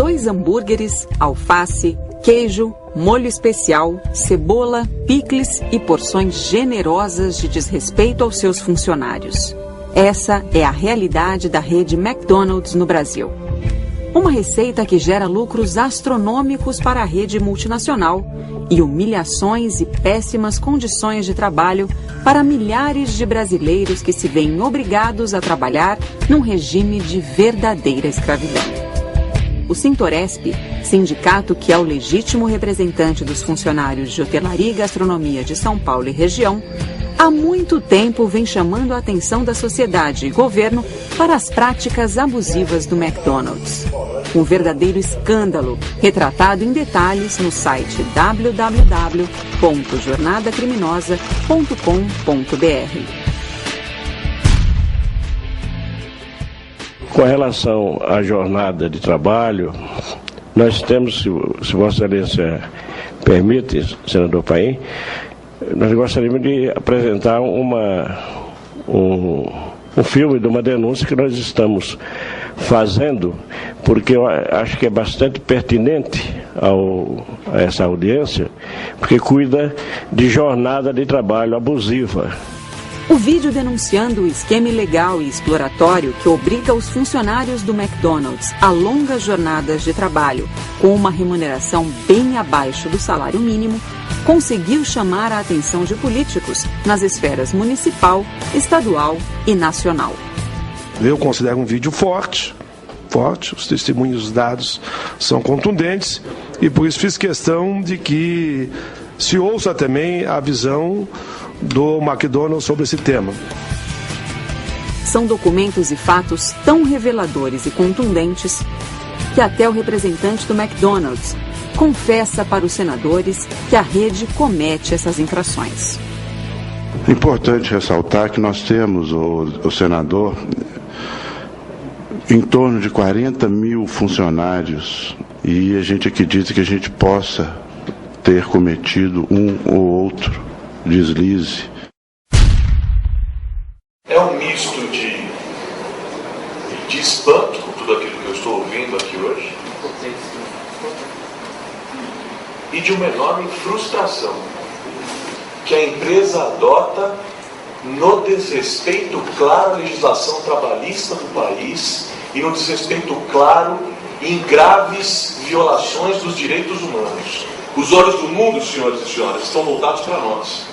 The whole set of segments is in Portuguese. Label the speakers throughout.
Speaker 1: 2 hambúrgueres, alface, queijo, molho especial, cebola, picles e porções generosas de desrespeito aos seus funcionários. Essa é a realidade da rede McDonald's no Brasil. Uma receita que gera lucros astronômicos para a rede multinacional e humilhações e péssimas condições de trabalho para milhares de brasileiros que se veem obrigados a trabalhar num regime de verdadeira escravidão. O Sintoresp, sindicato que é o legítimo representante dos funcionários de hotelaria e gastronomia de São Paulo e região, há muito tempo vem chamando a atenção da sociedade e governo para as práticas abusivas do McDonald's. Um verdadeiro escândalo, retratado em detalhes no site www.jornadacriminosa.com.br.
Speaker 2: Com relação à jornada de trabalho, nós temos, se Vossa Excelência permite, senador Paim, nós gostaríamos de apresentar um filme de uma denúncia que nós estamos fazendo, porque eu acho que é bastante pertinente a essa audiência, porque cuida de jornada de trabalho abusiva.
Speaker 1: O vídeo denunciando o esquema ilegal e exploratório que obriga os funcionários do McDonald's a longas jornadas de trabalho, com uma remuneração bem abaixo do salário mínimo, conseguiu chamar a atenção de políticos nas esferas municipal, estadual e nacional.
Speaker 3: Eu considero um vídeo forte, os testemunhos dados são contundentes e por isso fiz questão de que se ouça também a visão do McDonald's sobre esse tema.
Speaker 1: São documentos e fatos tão reveladores e contundentes que até o representante do McDonald's confessa para os senadores que a rede comete essas infrações.
Speaker 4: É importante ressaltar que nós temos, o senador, em torno de 40 mil funcionários e a gente acredita que a gente possa ter cometido um ou outro deslize.
Speaker 5: É um misto de espanto com tudo aquilo que eu estou ouvindo aqui hoje e de uma enorme frustração que a empresa adota no desrespeito claro à legislação trabalhista do país e no desrespeito claro em graves violações dos direitos humanos. Os olhos do mundo, senhores e senhoras, estão voltados para nós.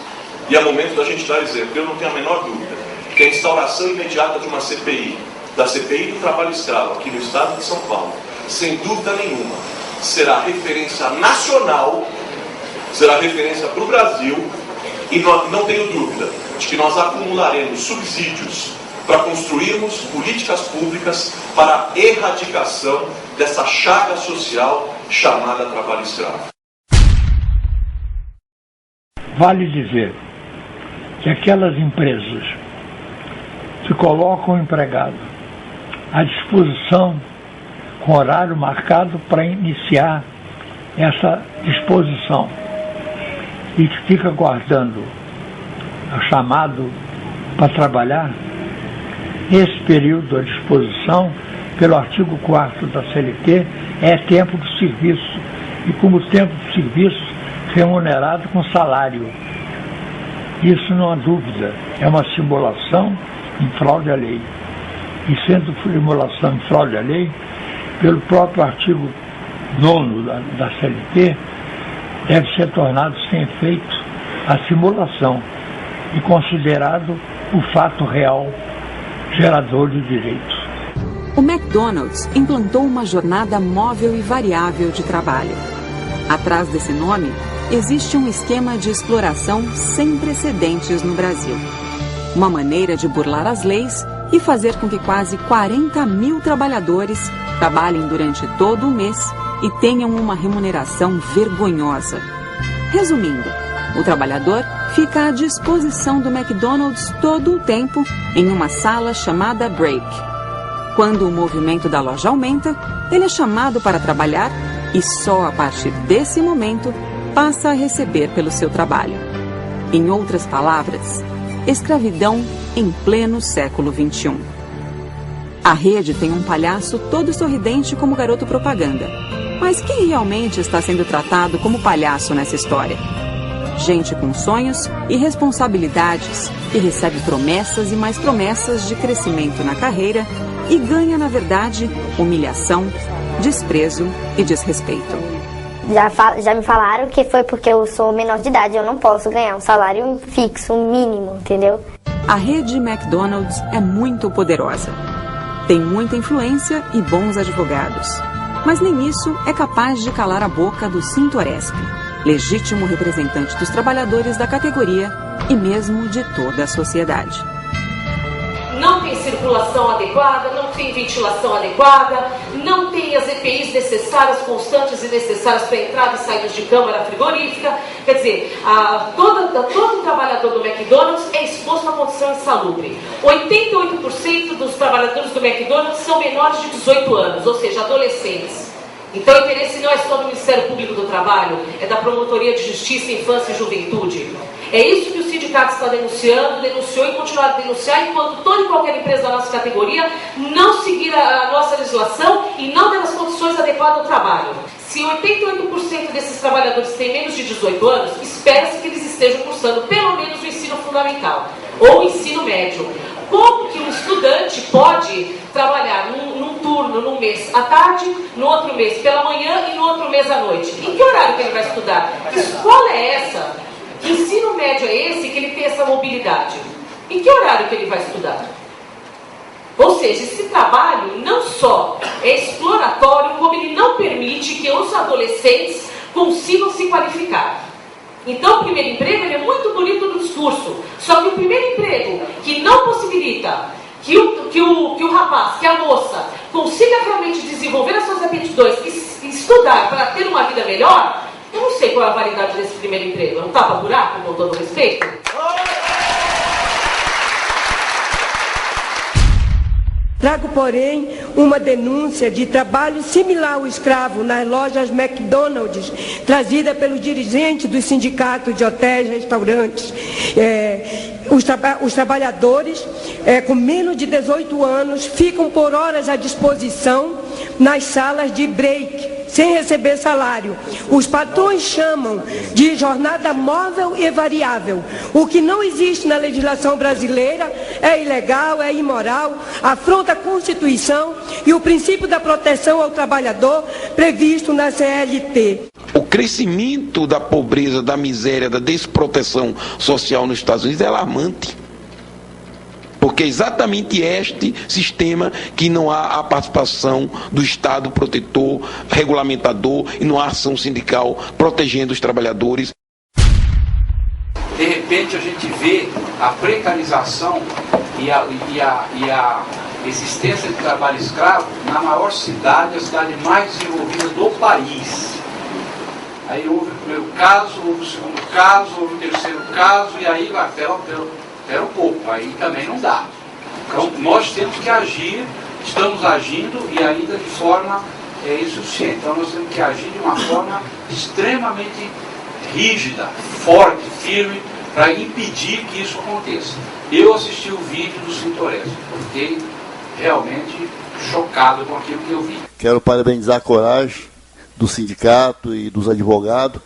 Speaker 5: E é momento da gente dar exemplo. Eu não tenho a menor dúvida que a instauração imediata de uma CPI, da CPI do trabalho escravo aqui no estado de São Paulo, sem dúvida nenhuma, será referência nacional, será referência para o Brasil, e não tenho dúvida de que nós acumularemos subsídios para construirmos políticas públicas para a erradicação dessa chaga social chamada trabalho escravo.
Speaker 6: Vale dizer que aquelas empresas que colocam o empregado à disposição com horário marcado para iniciar essa disposição e que fica aguardando o chamado para trabalhar, esse período à disposição, pelo artigo 4º da CLT, é tempo de serviço, e como tempo de serviço remunerado com salário. Isso não há dúvida, é uma simulação em fraude à lei. E sendo simulação em fraude à lei, pelo próprio artigo 9º da CLT, deve ser tornado sem efeito a simulação e considerado o fato real gerador de direitos.
Speaker 1: O McDonald's implantou uma jornada móvel e variável de trabalho. Atrás desse nome, existe um esquema de exploração sem precedentes no Brasil. Uma maneira de burlar as leis e fazer com que quase 40 mil trabalhadores trabalhem durante todo o mês e tenham uma remuneração vergonhosa. Resumindo, o trabalhador fica à disposição do McDonald's todo o tempo em uma sala chamada break. Quando o movimento da loja aumenta, ele é chamado para trabalhar e só a partir desse momento passa a receber pelo seu trabalho. Em outras palavras, escravidão em pleno século XXI. A rede tem um palhaço todo sorridente como garoto propaganda. Mas quem realmente está sendo tratado como palhaço nessa história? Gente com sonhos e responsabilidades, que recebe promessas e mais promessas de crescimento na carreira e ganha, na verdade, humilhação, desprezo e desrespeito.
Speaker 7: Já me falaram que foi porque eu sou menor de idade, eu não posso ganhar um salário fixo, um mínimo, entendeu?
Speaker 1: A rede McDonald's é muito poderosa. Tem muita influência e bons advogados. Mas nem isso é capaz de calar a boca do Sintoresp, legítimo representante dos trabalhadores da categoria e mesmo de toda a sociedade.
Speaker 8: Não tem circulação adequada, não tem ventilação adequada, não tem as EPIs necessárias, constantes e necessárias para entrada e saída de câmara frigorífica. Quer dizer, todo trabalhador do McDonald's é exposto a condição insalubre. 88% dos trabalhadores do McDonald's são menores de 18 anos, ou seja, adolescentes. Então o interesse não é só do Ministério Público do Trabalho, é da Promotoria de Justiça, Infância e Juventude. É isso que o sindicato está denunciando, denunciou e continuará a denunciar, enquanto toda e qualquer empresa da nossa categoria não seguir a nossa legislação e não der as condições adequadas ao trabalho. Se 88% desses trabalhadores têm menos de 18 anos, espera-se que eles estejam cursando pelo menos o ensino fundamental ou o ensino médio. Como que um estudante pode trabalhar num turno, num mês à tarde, no outro mês pela manhã e no outro mês à noite? Em que horário que ele vai estudar? Que escola é essa? Que ensino médio é esse que ele tem essa mobilidade? Em que horário que ele vai estudar? Ou seja, esse trabalho não só é exploratório, como ele não permite que os adolescentes consigam se qualificar. Então, o primeiro emprego ele é muito bonito no discurso, só que o primeiro emprego que não possibilita que o rapaz, que a moça, consiga realmente desenvolver as suas aptidões e estudar para ter uma vida melhor, eu não sei qual é a validade desse primeiro emprego. É um tapa-buraco, com todo respeito?
Speaker 9: Trago, porém, uma denúncia de trabalho similar ao escravo nas lojas McDonald's, trazida pelo dirigente do sindicato de hotéis e restaurantes. Os trabalhadores com menos de 18 anos ficam por horas à disposição nas salas de break, sem receber salário. Os patrões chamam de jornada móvel e variável. O que não existe na legislação brasileira, é ilegal, é imoral, afronta a Constituição e o princípio da proteção ao trabalhador previsto na CLT.
Speaker 10: O crescimento da pobreza, da miséria, da desproteção social nos Estados Unidos é alarmante. Porque é exatamente este sistema que não há a participação do Estado protetor, regulamentador, e não há ação sindical protegendo os trabalhadores.
Speaker 11: De repente a gente vê a precarização e a existência de trabalho escravo na maior cidade, a cidade mais desenvolvida do país. Aí houve o primeiro caso, houve o segundo caso, houve o terceiro caso, e aí vai um pouco, aí também não dá. Então nós temos que agir, estamos agindo e ainda de forma insuficiente. Então nós temos que agir de uma forma extremamente rígida, forte, firme, para impedir que isso aconteça. Eu assisti o vídeo do Sintoresp, fiquei realmente chocado com aquilo que eu vi.
Speaker 12: Quero parabenizar a coragem do sindicato e dos advogados.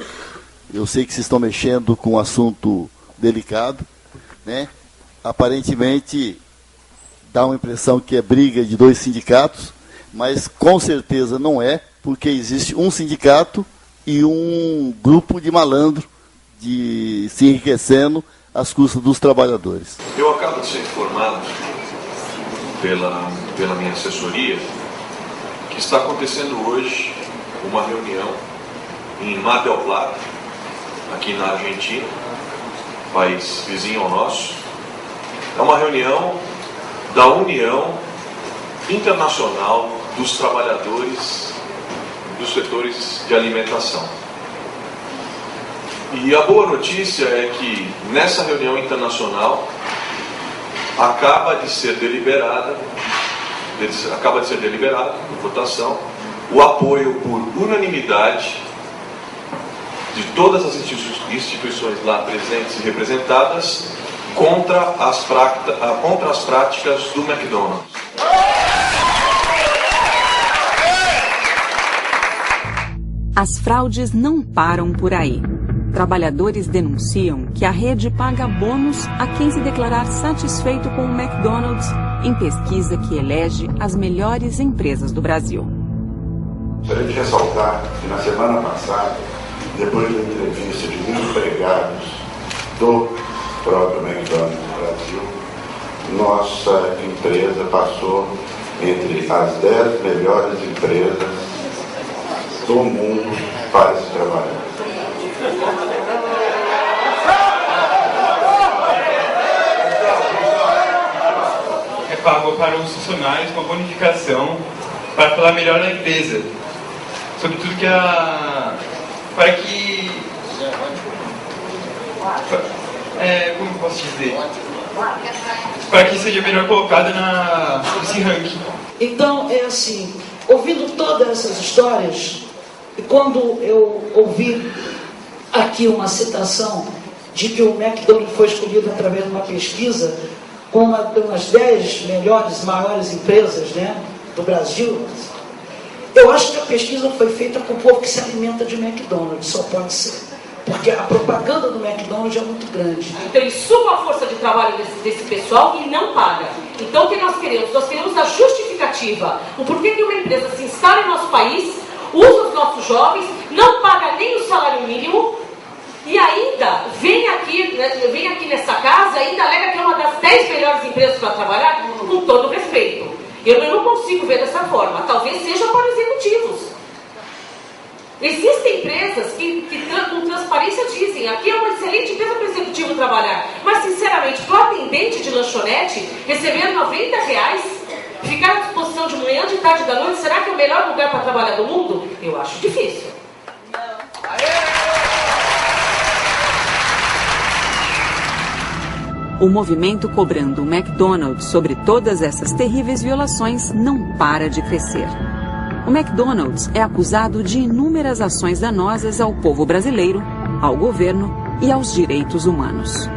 Speaker 12: Eu sei que vocês estão mexendo com um assunto delicado, né? Aparentemente dá uma impressão que é briga de dois sindicatos, mas com certeza não é, porque existe um sindicato e um grupo de malandro se enriquecendo às custas dos trabalhadores.
Speaker 5: Eu acabo de ser informado pela minha assessoria que está acontecendo hoje uma reunião em Mar del Plata, aqui na Argentina, país vizinho ao nosso. É uma reunião da União Internacional dos Trabalhadores dos Setores de Alimentação. E a boa notícia é que nessa reunião internacional acaba de ser deliberado por votação o apoio por unanimidade de todas as instituições lá presentes e representadas contra as práticas do McDonald's.
Speaker 1: As fraudes não param por aí. Trabalhadores denunciam que a rede paga bônus a quem se declarar satisfeito com o McDonald's em pesquisa que elege as melhores empresas do Brasil.
Speaker 4: Gostaria de ressaltar que na semana passada, depois da entrevista de empregados do próprio McDonald's Brasil, nossa empresa passou entre as 10 melhores empresas do mundo para se trabalhar.
Speaker 13: É pago para os funcionários uma bonificação para falar melhor da empresa, sobretudo para que como posso dizer, para que seja melhor colocada nesse ranking.
Speaker 14: Então é assim, ouvindo todas essas histórias, e quando eu ouvi aqui uma citação de que o McDonald's foi escolhido através de uma pesquisa com uma das 10 melhores, maiores empresas, né, do Brasil, eu acho que a pesquisa foi feita com o povo que se alimenta de McDonald's, só pode ser. Porque a propaganda do McDonald's é muito grande.
Speaker 8: Então ele suga a força de trabalho desse pessoal e não paga. Então o que nós queremos? Nós queremos a justificativa. O porquê que uma empresa se instala em nosso país, usa os nossos jovens, não paga nem o salário mínimo e ainda vem aqui nessa casa e ainda alega que é uma das 10 melhores empresas para trabalhar, com todo respeito. Eu não consigo ver dessa forma. Talvez seja para executivos. Existem empresas que com transparência dizem aqui é uma excelente empresa para o executivo trabalhar, mas sinceramente, para o atendente de lanchonete receber R$90, ficar à disposição de manhã, de tarde, da noite, será que é o melhor lugar para trabalhar do mundo? Eu acho difícil.
Speaker 1: O movimento cobrando o McDonald's sobre todas essas terríveis violações não para de crescer. O McDonald's é acusado de inúmeras ações danosas ao povo brasileiro, ao governo e aos direitos humanos.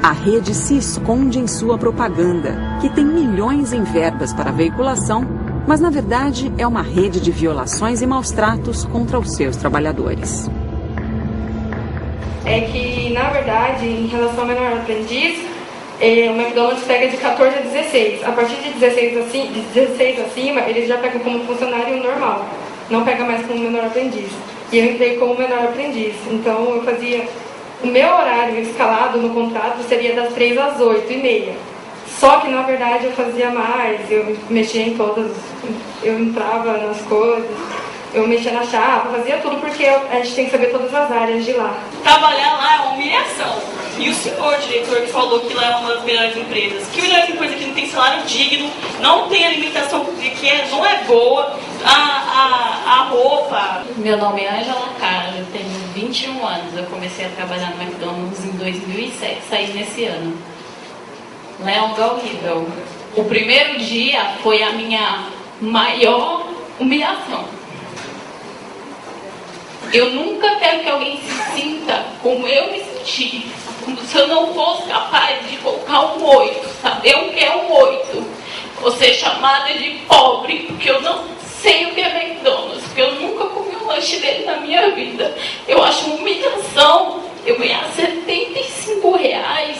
Speaker 1: A rede se esconde em sua propaganda, que tem milhões em verbas para veiculação, mas na verdade é uma rede de violações e maus-tratos contra os seus trabalhadores.
Speaker 15: É que, na verdade, em relação ao menor aprendiz, o McDonald's pega de 14 a 16. A partir de 16 acima, eles já pegam como funcionário normal. Não pega mais como menor aprendiz. E eu entrei como menor aprendiz. Então, eu fazia... O meu horário escalado no contrato seria das 3 às 8h30. Só que, na verdade, eu fazia mais. Eu mexia em todas... Eu entrava nas coisas... Eu mexia na chapa, fazia tudo porque a gente tem que saber todas as áreas de lá.
Speaker 16: Trabalhar lá é uma humilhação. E o senhor diretor que falou que lá é uma das melhores empresas. Que melhores empresas que não tem salário digno, não tem alimentação que não é boa, a roupa.
Speaker 17: Meu nome é Angela Cara, eu tenho 21 anos. Eu comecei a trabalhar no McDonald's em 2007, saí nesse ano. Lá é um lugar horrível. O primeiro dia foi a minha maior humilhação. Eu nunca quero que alguém se sinta como eu me senti, como se eu não fosse capaz de colocar um 8, saber o que é um 8, ou ser chamada de pobre, porque eu não sei o que é McDonald's, porque eu nunca comi um lanche dele na minha vida. Eu acho uma humilhação eu ganhar R$75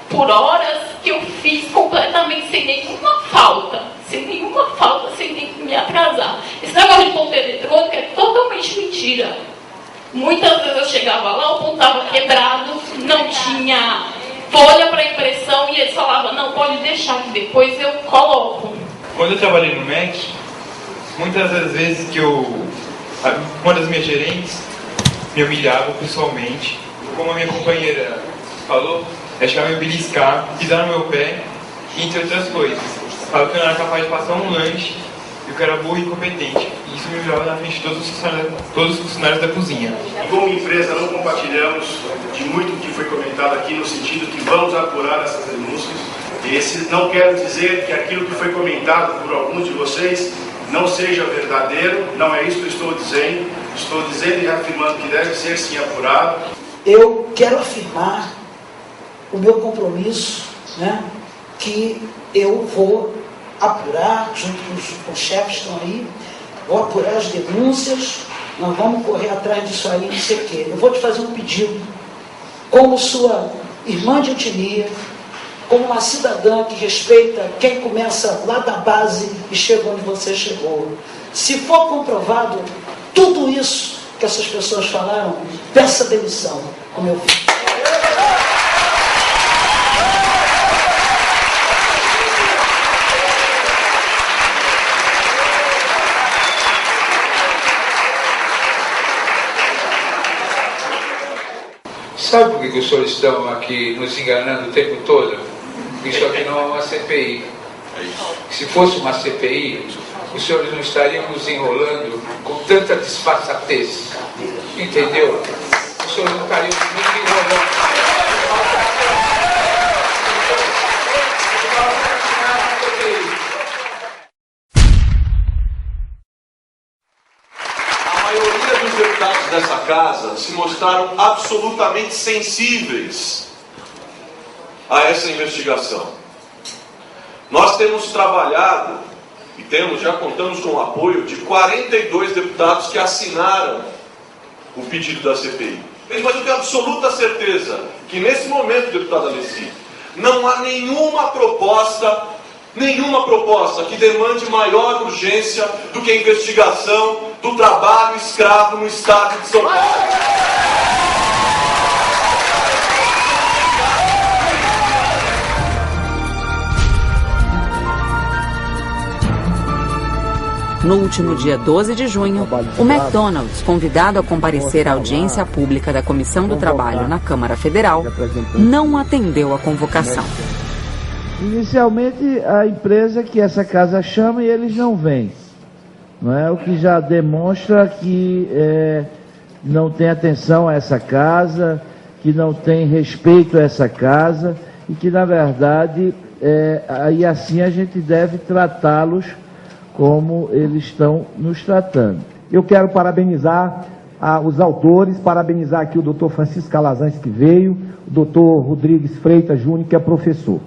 Speaker 17: por horas que eu fiz completamente sem nenhuma falta, sem nem me atrasar. Esse negócio de ponto eletrônico é totalmente mentira. Muitas vezes eu chegava lá, o ponto estava quebrado, não tinha folha para impressão e eles falavam, não, pode deixar que depois eu coloco.
Speaker 13: Quando eu trabalhei no Mac, muitas das vezes que uma das minhas gerentes me humilhava pessoalmente, como a minha companheira falou, ela chegava a me beliscar, pisar no meu pé, entre outras coisas. Falava que eu não era capaz de passar um lanche e que eu era burro e incompetente. E isso me humilhava na frente de todos os funcionários da cozinha.
Speaker 18: Como empresa, não compartilhamos de muito que foi comentado aqui, no sentido que vamos apurar essas denúncias. Esse não quero dizer que aquilo que foi comentado por alguns de vocês não seja verdadeiro, não é isso que eu estou dizendo. Estou dizendo e afirmando que deve ser sim apurado.
Speaker 14: Eu quero afirmar o meu compromisso, né, que eu vou apurar, junto com os chefes que estão aí, vou apurar as denúncias nós vamos correr atrás disso aí, não sei o quê. Eu vou te fazer um pedido, como sua irmã de etnia, como uma cidadã que respeita quem começa lá da base e chega onde você chegou. Se for comprovado tudo isso que essas pessoas falaram, peça demissão, como eu fiz.
Speaker 11: Sabe por que os senhores estão aqui nos enganando o tempo todo? Isso aqui não é uma CPI. Se fosse uma CPI, os senhores não estariam nos enrolando com tanta disfarçatez. Entendeu? Os senhores não estariam nos enrolando.
Speaker 5: Dessa casa se mostraram absolutamente sensíveis a essa investigação. Nós temos trabalhado e já contamos com o apoio de 42 deputados que assinaram o pedido da CPI. Mas eu tenho absoluta certeza que nesse momento, deputado Alessi, não há nenhuma proposta que demande maior urgência do que a investigação do trabalho escravo no estado de São Paulo.
Speaker 1: No último dia 12 de junho, o McDonald's, convidado a comparecer à audiência pública da Comissão do Trabalho na Câmara Federal, não atendeu à convocação.
Speaker 19: Inicialmente, a empresa que essa casa chama e eles não vêm. Não é? O que já demonstra que não tem atenção a essa casa, que não tem respeito a essa casa e que, na verdade, aí assim a gente deve tratá-los como eles estão nos tratando.
Speaker 20: Eu quero parabenizar os autores, parabenizar aqui o doutor Francisco Calazans, que veio, o doutor Rodrigues Freitas Júnior, que é professor.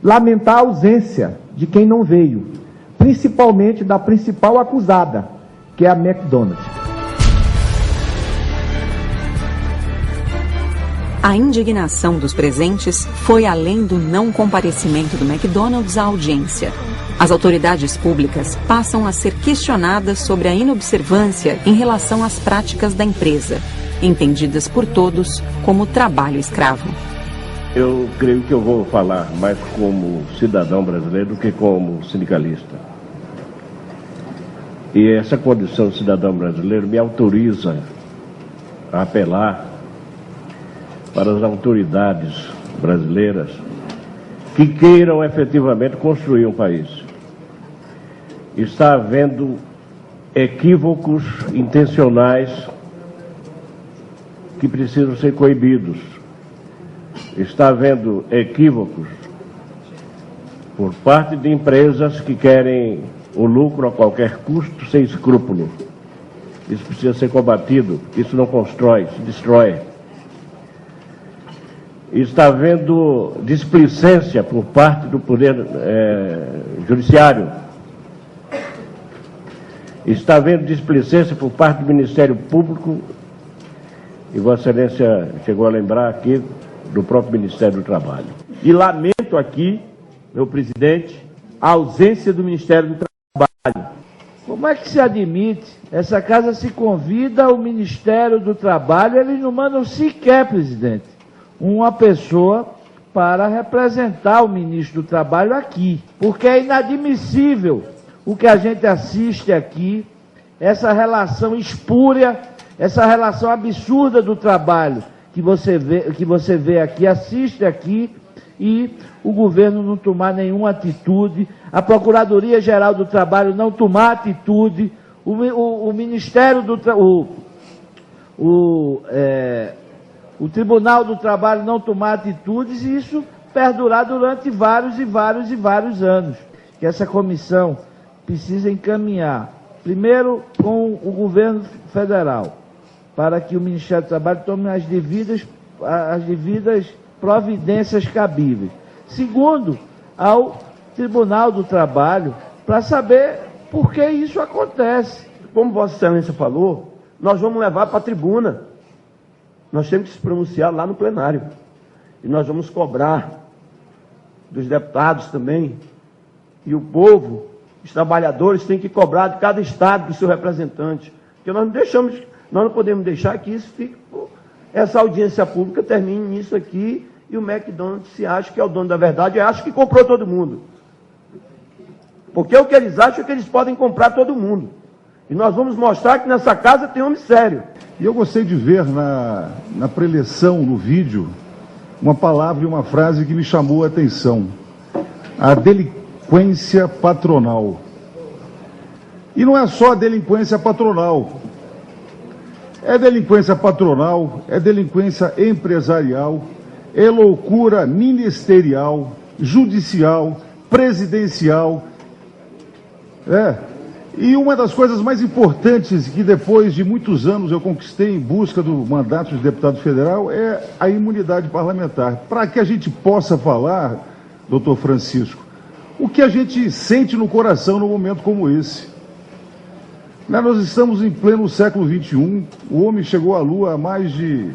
Speaker 20: Lamentar a ausência de quem não veio, principalmente da principal acusada, que é a McDonald's.
Speaker 1: A indignação dos presentes foi além do não comparecimento do McDonald's à audiência. As autoridades públicas passam a ser questionadas sobre a inobservância em relação às práticas da empresa, entendidas por todos como trabalho escravo.
Speaker 2: Eu creio que eu vou falar mais como cidadão brasileiro do que como sindicalista. E essa condição de cidadão brasileiro me autoriza a apelar para as autoridades brasileiras que queiram efetivamente construir um país. Está havendo equívocos intencionais que precisam ser coibidos. Está havendo equívocos por parte de empresas que querem o lucro a qualquer custo, sem escrúpulo. Isso precisa ser combatido, isso não constrói, se destrói. Está havendo displicência por parte do Poder Judiciário. Está havendo displicência por parte do Ministério Público, e Vossa Excelência chegou a lembrar aqui do próprio Ministério do Trabalho.
Speaker 20: E lamento aqui, meu presidente, a ausência do Ministério do Trabalho.
Speaker 19: Como é que se admite? Essa casa se convida ao Ministério do Trabalho, eles não mandam sequer, presidente, uma pessoa para representar o ministro do Trabalho aqui. Porque é inadmissível o que a gente assiste aqui, essa relação espúria, essa relação absurda do trabalho que você vê aqui, assiste aqui, e o governo não tomar nenhuma atitude, a Procuradoria-Geral do Trabalho não tomar atitude, o Ministério do o Tribunal do Trabalho não tomar atitudes, e isso perdurar durante vários anos. Que essa comissão precisa encaminhar, primeiro com o governo federal, para que o Ministério do Trabalho tome as devidas providências cabíveis. Segundo, ao Tribunal do Trabalho, para saber por que isso acontece.
Speaker 20: Como Vossa Excelência falou,
Speaker 21: nós vamos levar para a tribuna. Nós temos que se pronunciar lá no plenário. E nós vamos cobrar dos deputados também. E o povo, os trabalhadores, têm que cobrar de cada estado do seu representante. Porque nós não podemos deixar que isso fique, essa audiência pública termine nisso aqui e o McDonald's se acha que é o dono da verdade e acha que comprou todo mundo. Porque o que eles acham é que eles podem comprar todo mundo. E nós vamos mostrar que nessa casa tem homem sério.
Speaker 22: E eu gostei de ver na preleção, no vídeo, uma palavra e uma frase que me chamou a atenção. A delinquência patronal. E não é só a delinquência patronal. É delinquência patronal, é delinquência empresarial, é loucura ministerial, judicial, presidencial. E uma das coisas mais importantes que depois de muitos anos eu conquistei em busca do mandato de deputado federal é a imunidade parlamentar. Para que a gente possa falar, doutor Francisco, o que a gente sente no coração num momento como esse. Nós estamos em pleno século XXI, o homem chegou à Lua há mais de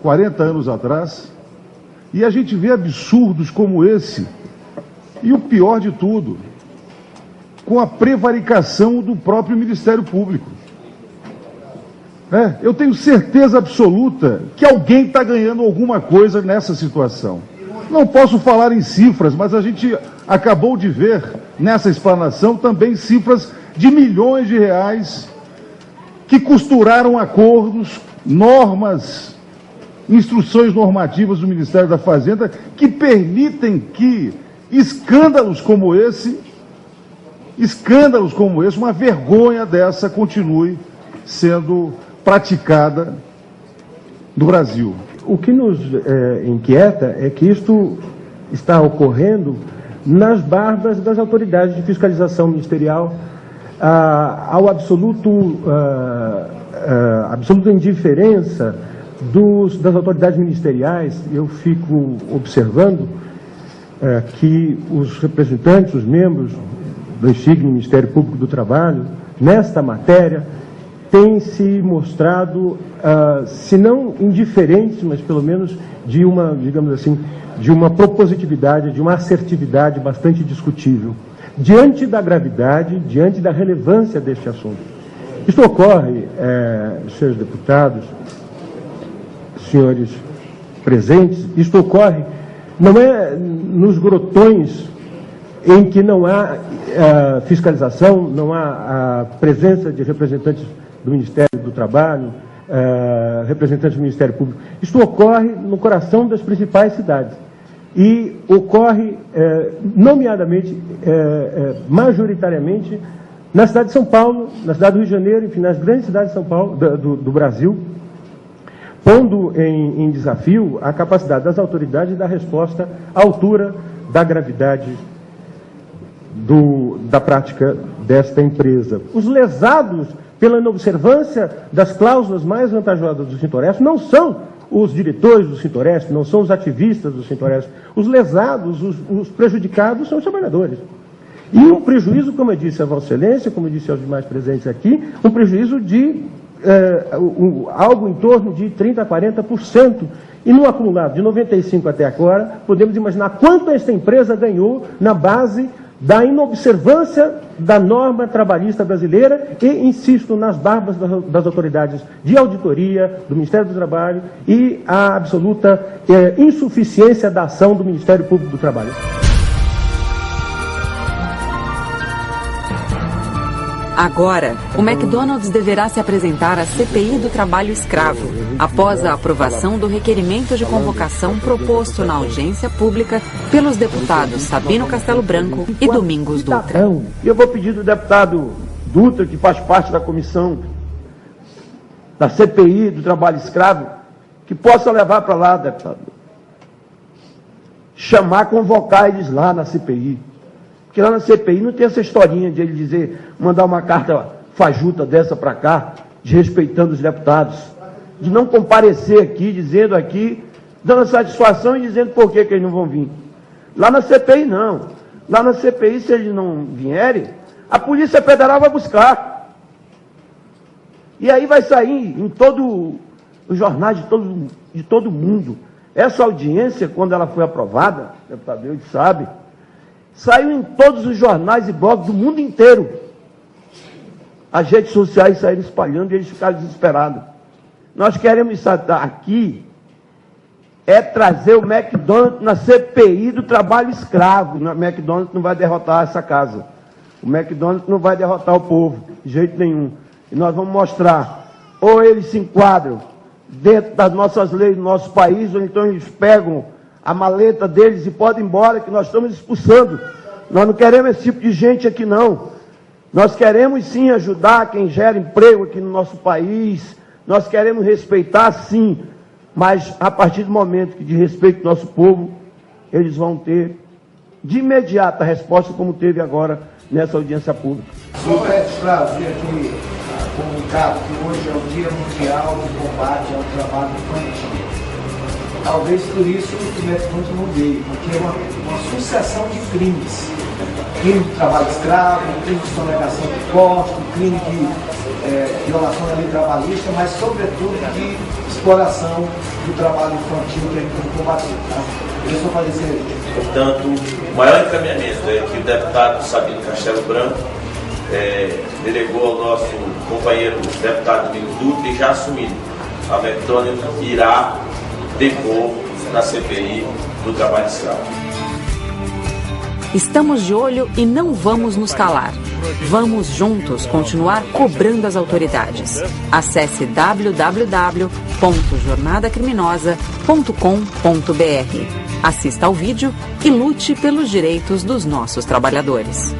Speaker 22: 40 anos atrás, e a gente vê absurdos como esse, e o pior de tudo, com a prevaricação do próprio Ministério Público. Eu tenho certeza absoluta que alguém está ganhando alguma coisa nessa situação. Não posso falar em cifras, mas a gente acabou de ver nessa explanação também cifras de milhões de reais que costuraram acordos, normas, instruções normativas do Ministério da Fazenda que permitem que escândalos como esse, uma vergonha dessa continue sendo praticada no Brasil.
Speaker 23: O que nos inquieta é que isto está ocorrendo nas barbas das autoridades de fiscalização ministerial, ao absoluta indiferença das autoridades ministeriais. Eu fico observando que os representantes, os membros do insigne Ministério Público do Trabalho, nesta matéria, têm se mostrado, se não indiferentes, mas pelo menos de uma, digamos assim, de uma propositividade, de uma assertividade bastante discutível, diante da gravidade, diante da relevância deste assunto. Isto ocorre, senhores deputados, senhores presentes, isto ocorre, não é nos grotões em que não há fiscalização, não há a presença de representantes do Ministério do Trabalho, representantes do Ministério Público. Isto ocorre no coração das principais cidades. E ocorre, nomeadamente, majoritariamente, na cidade de São Paulo, na cidade do Rio de Janeiro, enfim, nas grandes cidades de São Paulo, do Brasil, pondo em desafio a capacidade das autoridades de dar resposta à altura da gravidade da prática desta empresa. Os lesados pela inobservância das cláusulas mais vantajosas do Sintoresp não são os diretores do Sintoresp, não são os ativistas do Sintoresp. Os lesados, os prejudicados são os trabalhadores. E um prejuízo, como eu disse a Vossa Excelência, como eu disse aos demais presentes aqui, um prejuízo de algo em torno de 30% a 40%. E no acumulado de 95 até agora, podemos imaginar quanto esta empresa ganhou na base da inobservância da norma trabalhista brasileira e, insisto, nas barbas das autoridades de auditoria, do Ministério do Trabalho e a absoluta insuficiência da ação do Ministério Público do Trabalho.
Speaker 1: Agora, o McDonald's deverá se apresentar à CPI do trabalho escravo, após a aprovação do requerimento de convocação proposto na audiência pública pelos deputados Sabino Castelo Branco e Domingos Dutra.
Speaker 21: Eu vou pedir do deputado Dutra, que faz parte da comissão da CPI do trabalho escravo, que possa levar para lá, deputado. convocar eles lá na CPI. Porque lá na CPI não tem essa historinha de ele dizer, mandar uma carta fajuta dessa para cá, desrespeitando os deputados, de não comparecer aqui, dizendo aqui, dando satisfação e dizendo por que eles não vão vir. Lá na CPI não. Lá na CPI, se eles não vierem, a Polícia Federal vai buscar. E aí vai sair em todos os jornais de todo mundo. Essa audiência, quando ela foi aprovada, o deputado Eudes sabe, saiu em todos os jornais e blogs do mundo inteiro. As redes sociais saíram espalhando e eles ficaram desesperados. Nós queremos aqui trazer o McDonald's na CPI do trabalho escravo. O McDonald's não vai derrotar essa casa. O McDonald's não vai derrotar o povo, de jeito nenhum. E nós vamos mostrar, ou eles se enquadram dentro das nossas leis do nosso país, ou então eles pegam a maleta deles e podem ir embora, que nós estamos expulsando. Nós não queremos esse tipo de gente aqui, não. Nós queremos, sim, ajudar quem gera emprego aqui no nosso país. Nós queremos respeitar, sim, mas a partir do momento que de respeito ao nosso povo, eles vão ter de imediato a resposta, como teve agora nessa audiência pública.
Speaker 3: Só para trazer aqui comunicado que hoje é o Dia Mundial de Combate ao Trabalho Infantil. Talvez por isso o McDonald's não veio, porque é uma sucessão de crimes. Crime de trabalho escravo, crime de sonegação de impostos, crime de violação da lei trabalhista, mas sobretudo de exploração do trabalho infantil que a gente tem que combater. Tá? Eu só falei isso.
Speaker 6: Portanto, o maior encaminhamento é que o deputado Sabino Castelo Branco delegou ao nosso companheiro deputado Domingos Dutra e já assumido. A McDonald's irá depor na CPI do trabalho escravo.
Speaker 1: Estamos de olho e não vamos nos calar. Vamos juntos continuar cobrando as autoridades. Acesse www.jornadacriminosa.com.br. Assista ao vídeo e lute pelos direitos dos nossos trabalhadores.